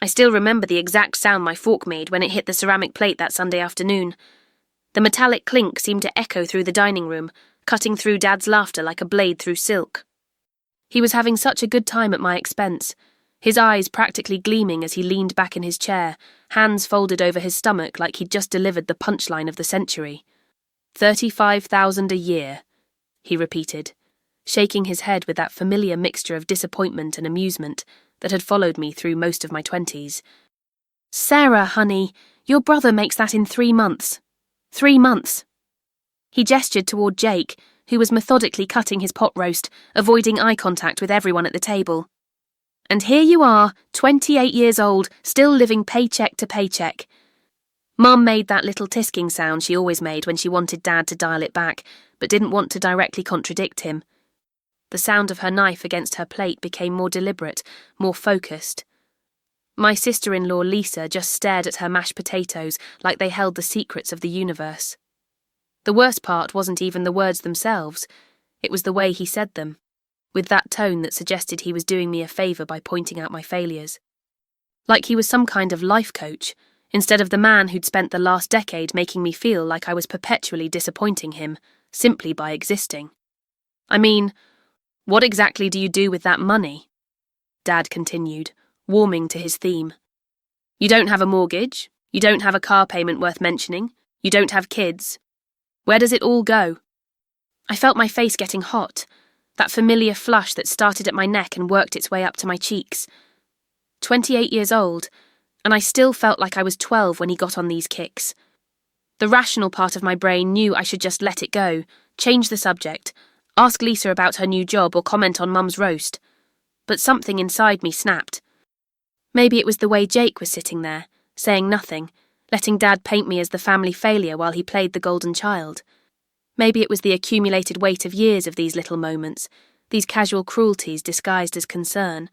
I still remember the exact sound my fork made when it hit the ceramic plate that Sunday afternoon. The metallic clink seemed to echo through the dining room, cutting through Dad's laughter like a blade through silk. He was having such a good time at my expense, his eyes practically gleaming as he leaned back in his chair, hands folded over his stomach like he'd just delivered the punchline of the century. 35,000 a year, he repeated, shaking his head with that familiar mixture of disappointment and amusement that had followed me through most of my 20s. Sarah, honey, your brother makes that in 3 months. 3 months. He gestured toward Jake, who was methodically cutting his pot roast, avoiding eye contact with everyone at the table. And here you are, 28 years old, still living paycheck to paycheck. Mum made that little tisking sound she always made when she wanted Dad to dial it back, but didn't want to directly contradict him. The sound of her knife against her plate became more deliberate, more focused. My sister-in-law Lisa just stared at her mashed potatoes like they held the secrets of the universe. The worst part wasn't even the words themselves, it was the way he said them, with that tone that suggested he was doing me a favour by pointing out my failures. Like he was some kind of life coach, instead of the man who'd spent the last decade making me feel like I was perpetually disappointing him, simply by existing. I mean, what exactly do you do with that money? Dad continued, warming to his theme. You don't have a mortgage, you don't have a car payment worth mentioning, you don't have kids. Where does it all go? I felt my face getting hot, that familiar flush that started at my neck and worked its way up to my cheeks. 28 years old, and I still felt like I was 12 when he got on these kicks. The rational part of my brain knew I should just let it go, change the subject, ask Lisa about her new job or comment on Mum's roast. But something inside me snapped. Maybe it was the way Jake was sitting there, saying nothing, letting Dad paint me as the family failure while he played the golden child. Maybe it was the accumulated weight of years of these little moments, these casual cruelties disguised as concern.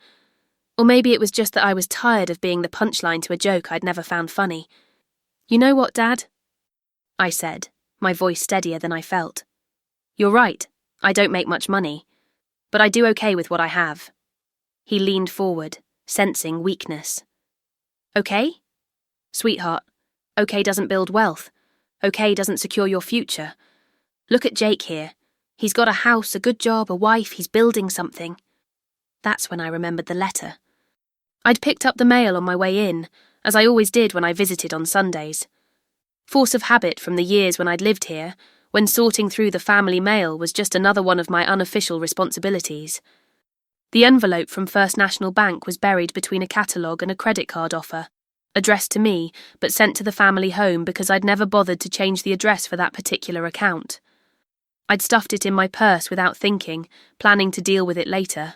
Or maybe it was just that I was tired of being the punchline to a joke I'd never found funny. You know what, Dad? I said, my voice steadier than I felt. You're right, I don't make much money, but I do okay with what I have. He leaned forward, sensing weakness. Okay? Sweetheart, okay doesn't build wealth. Okay doesn't secure your future. Look at Jake here. He's got a house, a good job, a wife, he's building something. That's when I remembered the letter. I'd picked up the mail on my way in, as I always did when I visited on Sundays. Force of habit from the years when I'd lived here, when sorting through the family mail was just another one of my unofficial responsibilities. The envelope from First National Bank was buried between a catalogue and a credit card offer, addressed to me, but sent to the family home because I'd never bothered to change the address for that particular account. I'd stuffed it in my purse without thinking, planning to deal with it later.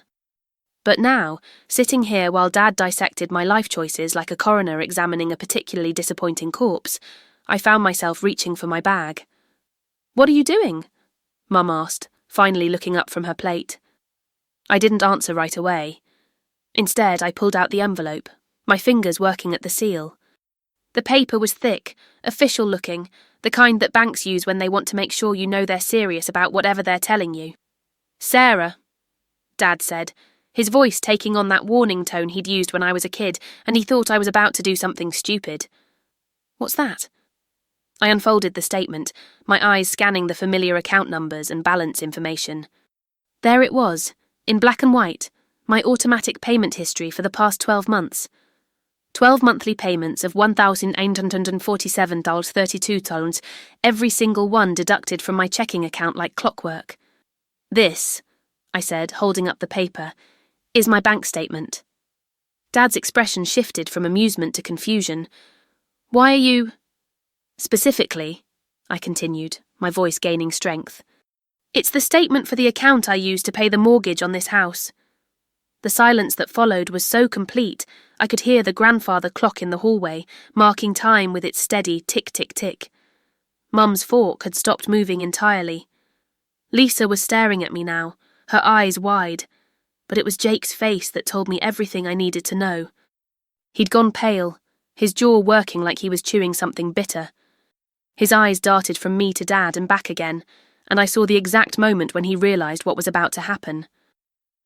But now, sitting here while Dad dissected my life choices like a coroner examining a particularly disappointing corpse, I found myself reaching for my bag. What are you doing? Mum asked, finally looking up from her plate. I didn't answer right away. Instead, I pulled out the envelope, my fingers working at the seal. The paper was thick, official-looking, the kind that banks use when they want to make sure you know they're serious about whatever they're telling you. Sarah, Dad said, his voice taking on that warning tone he'd used when I was a kid, and he thought I was about to do something stupid. What's that? I unfolded the statement, my eyes scanning the familiar account numbers and balance information. There it was, in black and white, my automatic payment history for the past 12 months. 12 monthly payments of $1,847.32, every single one deducted from my checking account like clockwork. This, I said, holding up the paper, is my bank statement. Dad's expression shifted from amusement to confusion. Why are you... Specifically, I continued, my voice gaining strength. It's the statement for the account I used to pay the mortgage on this house. The silence that followed was so complete, I could hear the grandfather clock in the hallway, marking time with its steady tick-tick-tick. Mum's fork had stopped moving entirely. Lisa was staring at me now, her eyes wide, but it was Jake's face that told me everything I needed to know. He'd gone pale, his jaw working like he was chewing something bitter. His eyes darted from me to Dad and back again, and I saw the exact moment when he realised what was about to happen.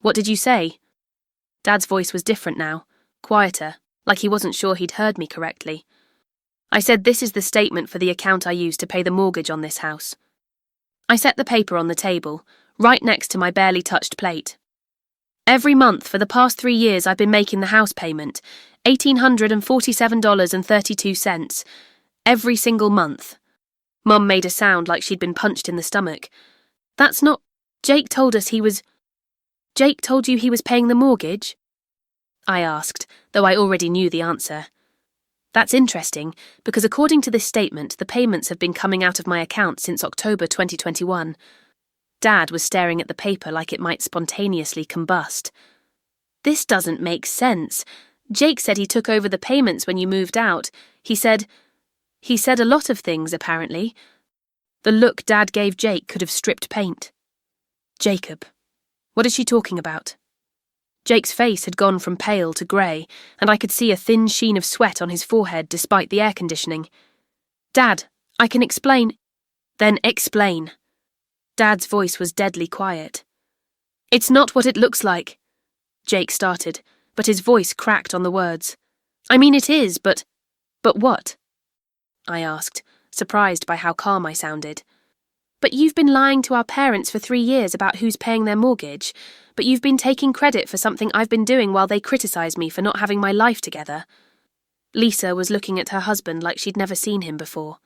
What did you say? Dad's voice was different now, quieter, like he wasn't sure he'd heard me correctly. I said, "This is the statement for the account I used to pay the mortgage on this house." I set the paper on the table, right next to my barely touched plate. "Every month for the past 3 years I've been making the house payment, $1,847.32. Every single month." Mum made a sound like she'd been punched in the stomach. "That's not... Jake told you he was paying the mortgage?" I asked, though I already knew the answer. That's interesting, because according to this statement, the payments have been coming out of my account since October 2021. Dad was staring at the paper like it might spontaneously combust. "This doesn't make sense. Jake said he took over the payments when you moved out. He said a lot of things, apparently." The look Dad gave Jake could have stripped paint. "Jacob, what is she talking about?" Jake's face had gone from pale to grey, and I could see a thin sheen of sweat on his forehead despite the air conditioning. "Dad, I can explain." "Then explain." Dad's voice was deadly quiet. "It's not what it looks like," Jake started, but his voice cracked on the words. "I mean it is, but what?" I asked, surprised by how calm I sounded. "But you've been lying to our parents for 3 years about who's paying their mortgage, but you've been taking credit for something I've been doing while they criticise me for not having my life together." Lisa was looking at her husband like she'd never seen him before.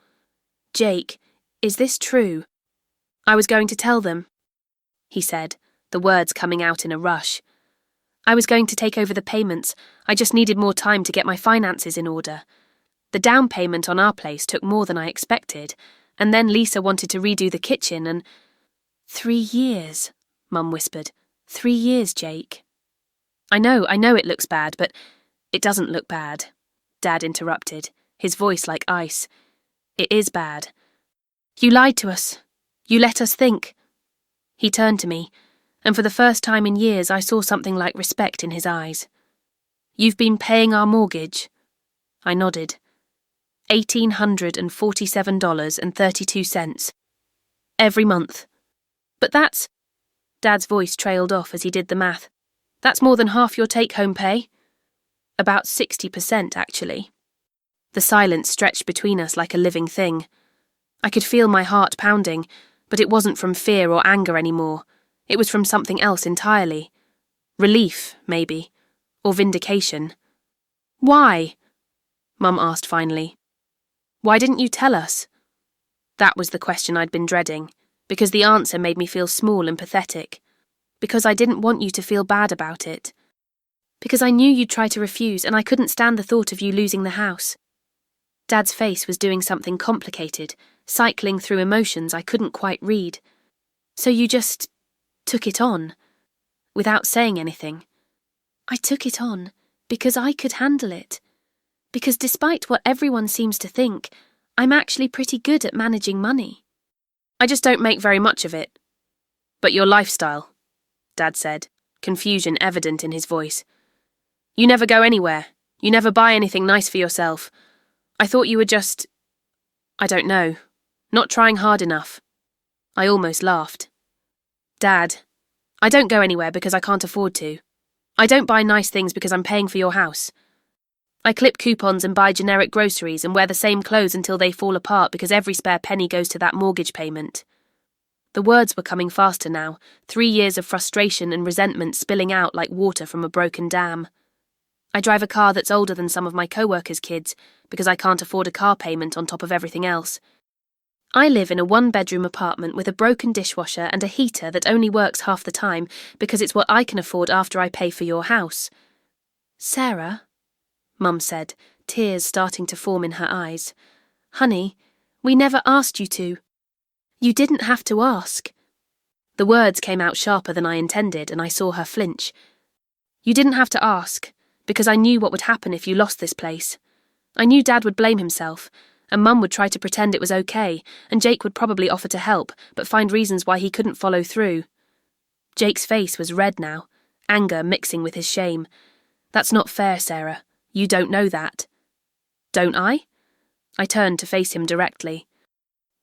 "Jake, is this true?" "I was going to tell them," he said, the words coming out in a rush. "I was going to take over the payments. I just needed more time to get my finances in order. The down payment on our place took more than I expected, and then Lisa wanted to redo the kitchen and—" "3 years," Mum whispered. 3 years, Jake." I know it looks bad, but..." "It doesn't look bad," Dad interrupted, his voice like ice. "It is bad. You lied to us. You let us think." He turned to me, and for the first time in years I saw something like respect in his eyes. "You've been paying our mortgage?" I nodded. $1,847.32. Every month. "But that's..." Dad's voice trailed off as he did the math. "That's more than half your take-home pay." "About 60%, actually." The silence stretched between us like a living thing. I could feel my heart pounding, but it wasn't from fear or anger anymore. It was from something else entirely. Relief, maybe. Or vindication. "Why?" Mum asked finally. "Why didn't you tell us?" That was the question I'd been dreading, because the answer made me feel small and pathetic. Because I didn't want you to feel bad about it. Because I knew you'd try to refuse, and I couldn't stand the thought of you losing the house. Dad's face was doing something complicated, cycling through emotions I couldn't quite read. "So you just took it on, without saying anything." "I took it on because I could handle it. Because despite what everyone seems to think, I'm actually pretty good at managing money." "I just don't make very much of it." "But your lifestyle," Dad said, confusion evident in his voice. "You never go anywhere. You never buy anything nice for yourself. I thought you were just... I don't know. Not trying hard enough." I almost laughed. "Dad, I don't go anywhere because I can't afford to. I don't buy nice things because I'm paying for your house. I clip coupons and buy generic groceries and wear the same clothes until they fall apart because every spare penny goes to that mortgage payment." The words were coming faster now, 3 years of frustration and resentment spilling out like water from a broken dam. "I drive a car that's older than some of my co-workers' kids because I can't afford a car payment on top of everything else. I live in a 1-bedroom apartment with a broken dishwasher and a heater that only works half the time because it's what I can afford after I pay for your house." "Sarah," Mum said, tears starting to form in her eyes. "Honey, we never asked you to. You didn't have to ask." The words came out sharper than I intended, and I saw her flinch. "You didn't have to ask, because I knew what would happen if you lost this place. I knew Dad would blame himself, and Mum would try to pretend it was okay, and Jake would probably offer to help, but find reasons why he couldn't follow through." Jake's face was red now, anger mixing with his shame. "That's not fair, Sarah. You don't know that." "Don't I?" I turned to face him directly.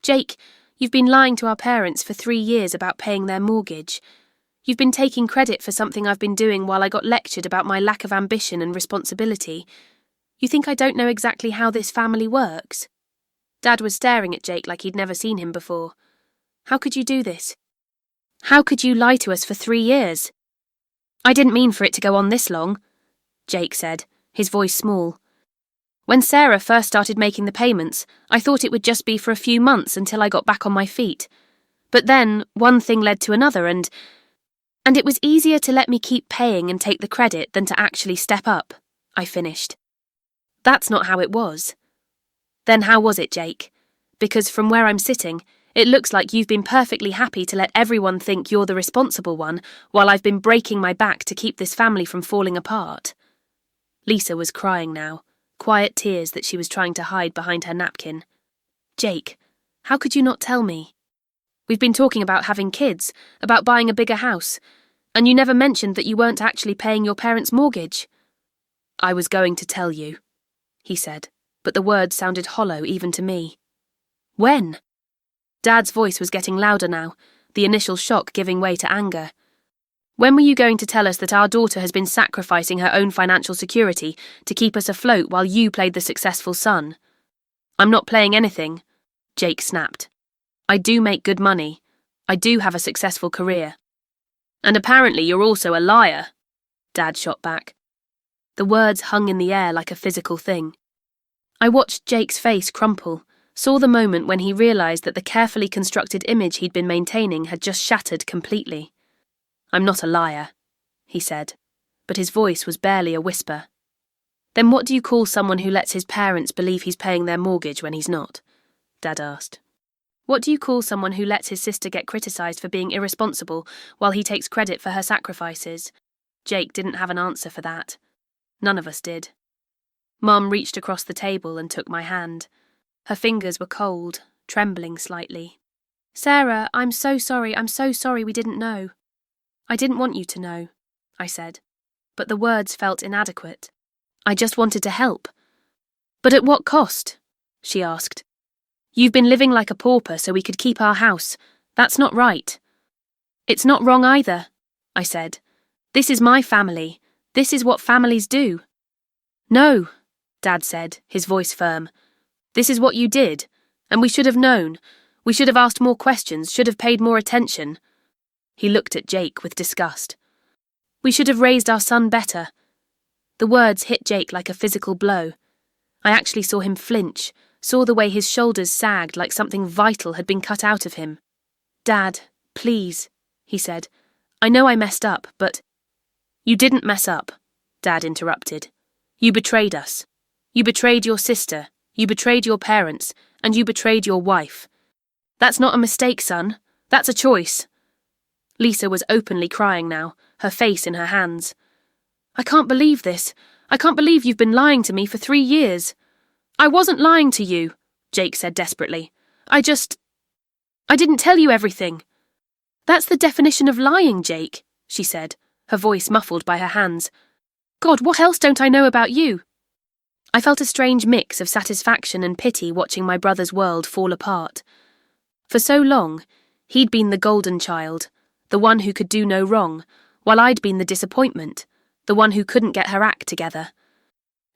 "Jake, you've been lying to our parents for 3 years about paying their mortgage. You've been taking credit for something I've been doing while I got lectured about my lack of ambition and responsibility. You think I don't know exactly how this family works? Dad was staring at Jake like he'd never seen him before. How could you do this? How could you lie to us for 3 years? I didn't mean for it to go on this long, Jake said, his voice small. When Sarah first started making the payments, I thought it would just be for a few months until I got back on my feet. But then, one thing led to another and it was easier to let me keep paying and take the credit than to actually step up, I finished. That's not how it was. Then how was it, Jake? Because from where I'm sitting, it looks like you've been perfectly happy to let everyone think you're the responsible one, while I've been breaking my back to keep this family from falling apart. Lisa was crying now, quiet tears that she was trying to hide behind her napkin. Jake, how could you not tell me? We've been talking about having kids, about buying a bigger house, and you never mentioned that you weren't actually paying your parents' mortgage. I was going to tell you, he said, but the words sounded hollow even to me. When? Dad's voice was getting louder now, the initial shock giving way to anger. When were you going to tell us that our daughter has been sacrificing her own financial security to keep us afloat while you played the successful son? I'm not playing anything, Jake snapped. I do make good money. I do have a successful career. And apparently you're also a liar, Dad shot back. The words hung in the air like a physical thing. I watched Jake's face crumple, saw the moment when he realised that the carefully constructed image he'd been maintaining had just shattered completely. I'm not a liar, he said, but his voice was barely a whisper. Then what do you call someone who lets his parents believe he's paying their mortgage when he's not? Dad asked. What do you call someone who lets his sister get criticised for being irresponsible while he takes credit for her sacrifices? Jake didn't have an answer for that. None of us did. Mum reached across the table and took my hand. Her fingers were cold, trembling slightly. Sarah, I'm so sorry we didn't know. I didn't want you to know, I said, but the words felt inadequate. I just wanted to help. But at what cost? She asked. You've been living like a pauper so we could keep our house. That's not right. It's not wrong either, I said. This is my family. This is what families do. No, Dad said, his voice firm. This is what you did, and we should have known. We should have asked more questions, should have paid more attention. He looked at Jake with disgust. We should have raised our son better. The words hit Jake like a physical blow. I actually saw him flinch, saw the way his shoulders sagged like something vital had been cut out of him. Dad, please, he said. I know I messed up, but... You didn't mess up, Dad interrupted. You betrayed us. You betrayed your sister, you betrayed your parents, and you betrayed your wife. That's not a mistake, son. That's a choice. Lisa was openly crying now, her face in her hands. I can't believe this. I can't believe you've been lying to me for 3 years. I wasn't lying to you, Jake said desperately. I didn't tell you everything. That's the definition of lying, Jake, she said, her voice muffled by her hands. God, what else don't I know about you? I felt a strange mix of satisfaction and pity watching my brother's world fall apart. For so long, he'd been the golden child, the one who could do no wrong, while I'd been the disappointment, the one who couldn't get her act together.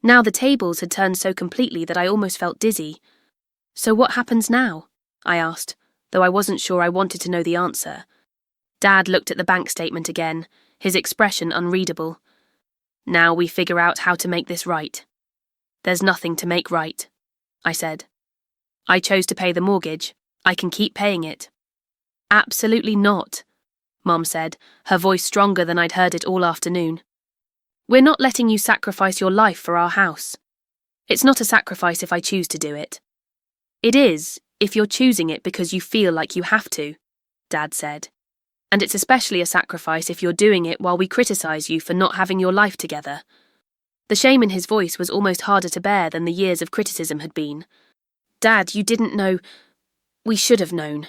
Now the tables had turned so completely that I almost felt dizzy. So what happens now? I asked, though I wasn't sure I wanted to know the answer. Dad looked at the bank statement again, his expression unreadable. Now we figure out how to make this right. There's nothing to make right, I said. I chose to pay the mortgage. I can keep paying it. Absolutely not, Mom said, her voice stronger than I'd heard it all afternoon. We're not letting you sacrifice your life for our house. It's not a sacrifice if I choose to do it. It is, if you're choosing it because you feel like you have to, Dad said. And it's especially a sacrifice if you're doing it while we criticize you for not having your life together. The shame in his voice was almost harder to bear than the years of criticism had been. Dad, you didn't know. We should have known,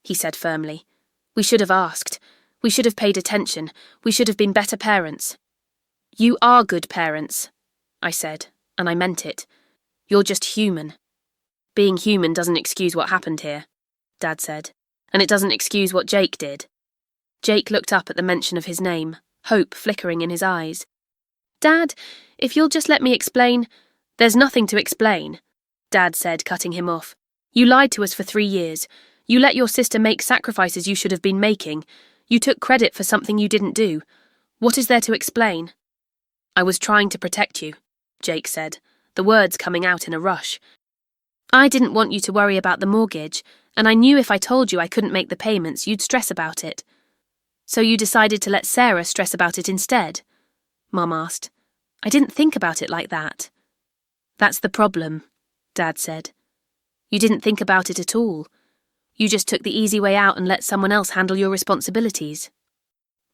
he said firmly. We should have asked. We should have paid attention. We should have been better parents. You are good parents, I said, and I meant it. You're just human. Being human doesn't excuse what happened here, Dad said, and it doesn't excuse what Jake did. Jake looked up at the mention of his name, hope flickering in his eyes. Dad, if you'll just let me explain, There's nothing to explain, Dad said, cutting him off. You lied to us for 3 years. You let your sister make sacrifices you should have been making. You took credit for something you didn't do. What is there to explain? I was trying to protect you, Jake said, the words coming out in a rush. I didn't want you to worry about the mortgage, and I knew if I told you I couldn't make the payments, you'd stress about it. So you decided to let Sarah stress about it instead? Mum asked. I didn't think about it like that. That's the problem, Dad said. You didn't think about it at all. You just took the easy way out and let someone else handle your responsibilities.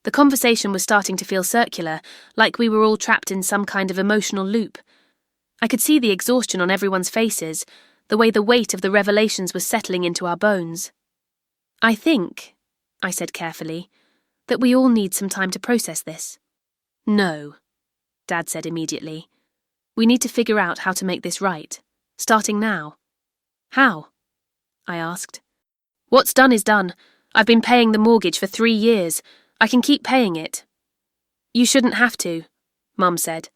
The conversation was starting to feel circular, like we were all trapped in some kind of emotional loop. I could see the exhaustion on everyone's faces, the way the weight of the revelations was settling into our bones. I think, I said carefully, that we all need some time to process this. No, Dad said immediately. We need to figure out how to make this right, starting now. How? I asked. What's done is done. I've been paying the mortgage for 3 years. I can keep paying it. You shouldn't have to, Mum said.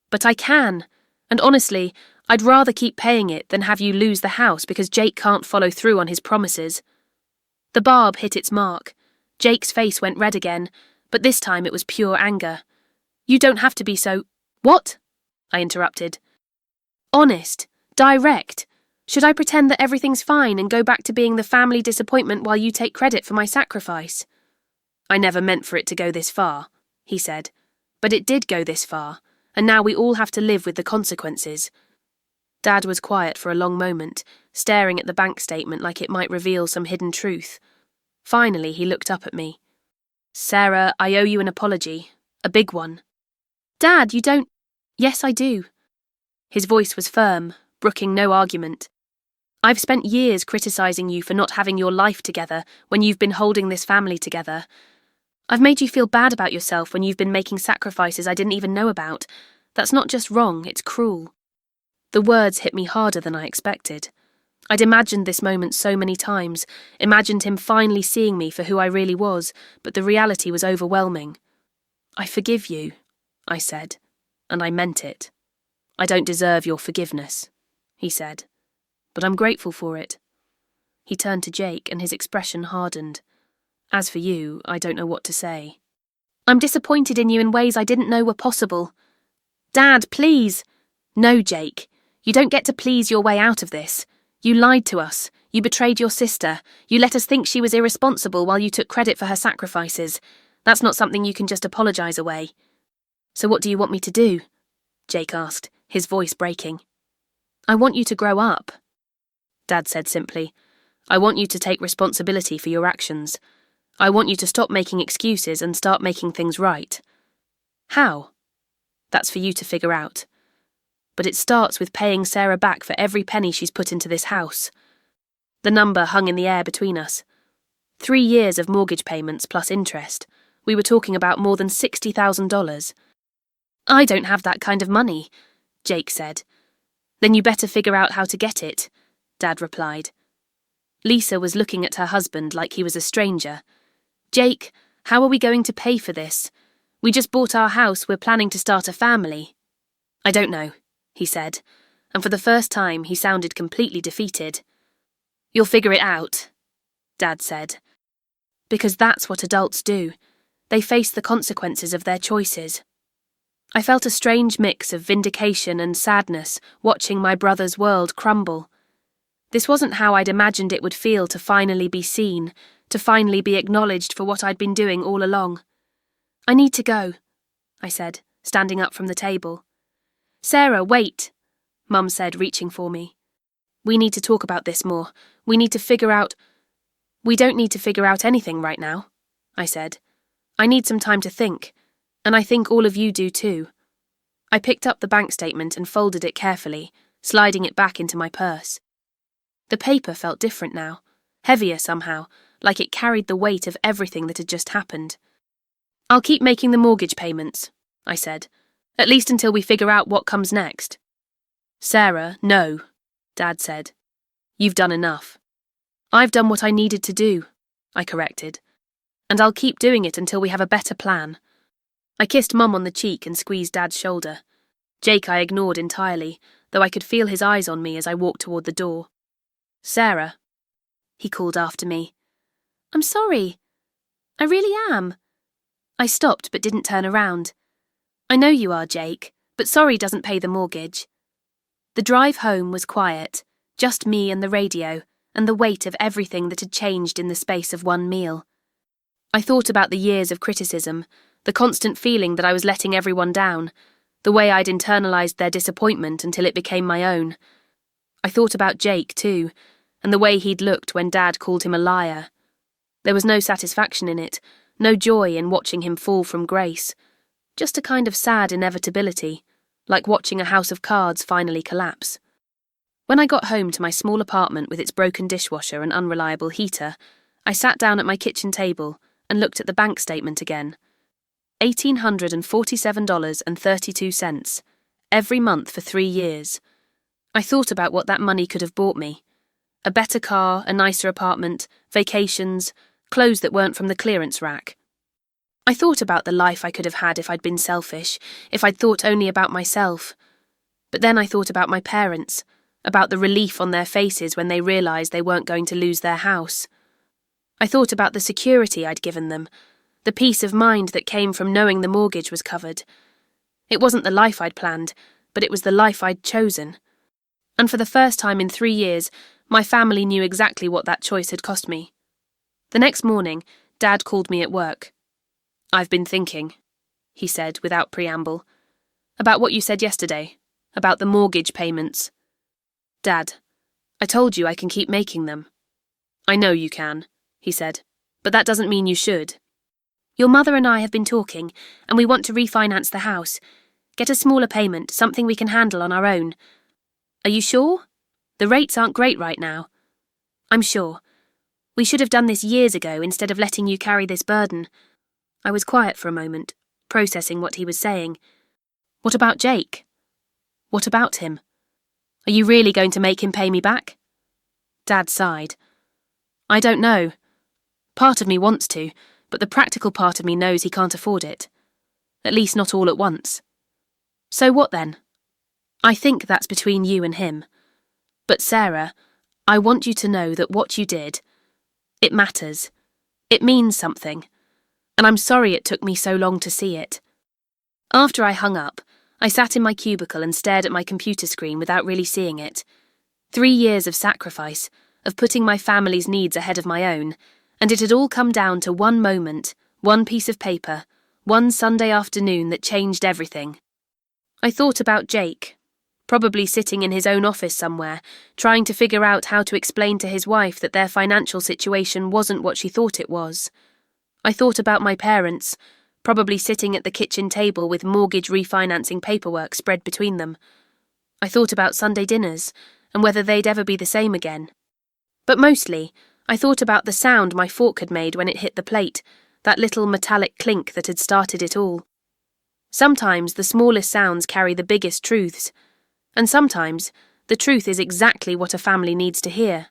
But I can, and honestly, I'd rather keep paying it than have you lose the house because Jake can't follow through on his promises. The barb hit its mark. Jake's face went red again, but this time it was pure anger. You don't have to be so— What? I interrupted. Honest, direct. Should I pretend that everything's fine and go back to being the family disappointment while you take credit for my sacrifice? I never meant for it to go this far, he said. But it did go this far, and now we all have to live with the consequences. Dad was quiet for a long moment, staring at the bank statement like it might reveal some hidden truth. Finally, he looked up at me. Sarah, I owe you an apology. A big one. Dad, you don't— Yes, I do. His voice was firm, brooking no argument. I've spent years criticising you for not having your life together when you've been holding this family together. I've made you feel bad about yourself when you've been making sacrifices I didn't even know about. That's not just wrong, it's cruel. The words hit me harder than I expected. I'd imagined this moment so many times, imagined him finally seeing me for who I really was, but the reality was overwhelming. I forgive you, I said, and I meant it. I don't deserve your forgiveness, he said, but I'm grateful for it. He turned to Jake and his expression hardened. As for you, I don't know what to say. I'm disappointed in you in ways I didn't know were possible. Dad, please. No, Jake. You don't get to please your way out of this. You lied to us. You betrayed your sister. You let us think she was irresponsible while you took credit for her sacrifices. That's not something you can just apologise away. So what do you want me to do? Jake asked, his voice breaking. I want you to grow up. Dad said simply. I want you to take responsibility for your actions. I want you to stop making excuses and start making things right. How? That's for you to figure out. But it starts with paying Sarah back for every penny she's put into this house. The number hung in the air between us. 3 years of mortgage payments plus interest. We were talking about more than $60,000. I don't have that kind of money, Jake said. Then you better figure out how to get it, Dad replied. Lisa was looking at her husband like he was a stranger. Jake, how are we going to pay for this? We just bought our house, we're planning to start a family. I don't know, he said, and for the first time he sounded completely defeated. You'll figure it out, Dad said. Because that's what adults do. They face the consequences of their choices. I felt a strange mix of vindication and sadness watching my brother's world crumble. This wasn't how I'd imagined it would feel to finally be seen, to finally be acknowledged for what I'd been doing all along. I need to go, I said, standing up from the table. Sarah, wait, Mum said, reaching for me. We need to talk about this more. We need to figure out— We don't need to figure out anything right now, I said. I need some time to think, and I think all of you do too. I picked up the bank statement and folded it carefully, sliding it back into my purse. The paper felt different now, heavier somehow, like it carried the weight of everything that had just happened. I'll keep making the mortgage payments, I said, at least until we figure out what comes next. Sarah, no, Dad said. You've done enough. I've done what I needed to do, I corrected, and I'll keep doing it until we have a better plan. I kissed Mum on the cheek and squeezed Dad's shoulder. Jake I ignored entirely, though I could feel his eyes on me as I walked toward the door. "Sarah," he called after me. "I'm sorry. I really am." I stopped but didn't turn around. "I know you are, Jake, but sorry doesn't pay the mortgage." The drive home was quiet, just me and the radio, and the weight of everything that had changed in the space of one meal. I thought about the years of criticism, the constant feeling that I was letting everyone down, the way I'd internalized their disappointment until it became my own. I thought about Jake, too, and the way he'd looked when Dad called him a liar. There was no satisfaction in it, no joy in watching him fall from grace, just a kind of sad inevitability, like watching a house of cards finally collapse. When I got home to my small apartment with its broken dishwasher and unreliable heater, I sat down at my kitchen table and looked at the bank statement again. $1,847.32, every month for 3 years. I thought about what that money could have bought me. A better car, a nicer apartment, vacations, clothes that weren't from the clearance rack. I thought about the life I could have had if I'd been selfish, if I'd thought only about myself. But then I thought about my parents, about the relief on their faces when they realised they weren't going to lose their house. I thought about the security I'd given them, the peace of mind that came from knowing the mortgage was covered. It wasn't the life I'd planned, but it was the life I'd chosen. And for the first time in 3 years, my family knew exactly what that choice had cost me. The next morning, Dad called me at work. "I've been thinking," he said without preamble, "about what you said yesterday, about the mortgage payments. Dad, I told you I can keep making them." "I know you can," he said, "but that doesn't mean you should." "Your mother and I have been talking, and we want to refinance the house. Get a smaller payment, something we can handle on our own. Are you sure? The rates aren't great right now." "I'm sure. We should have done this years ago instead of letting you carry this burden." I was quiet for a moment, processing what he was saying. "What about Jake? What about him? Are you really going to make him pay me back?" Dad sighed. "I don't know. Part of me wants to, but the practical part of me knows he can't afford it. At least not all at once. So what then? I think that's between you and him. But Sarah, I want you to know that what you did, it matters. It means something. And I'm sorry it took me so long to see it." After I hung up, I sat in my cubicle and stared at my computer screen without really seeing it. 3 years of sacrifice, of putting my family's needs ahead of my own, and it had all come down to one moment, one piece of paper, one Sunday afternoon that changed everything. I thought about Jake, probably sitting in his own office somewhere, trying to figure out how to explain to his wife that their financial situation wasn't what she thought it was. I thought about my parents, probably sitting at the kitchen table with mortgage refinancing paperwork spread between them. I thought about Sunday dinners, and whether they'd ever be the same again. But mostly, I thought about the sound my fork had made when it hit the plate, that little metallic clink that had started it all. Sometimes the smallest sounds carry the biggest truths, and sometimes the truth is exactly what a family needs to hear.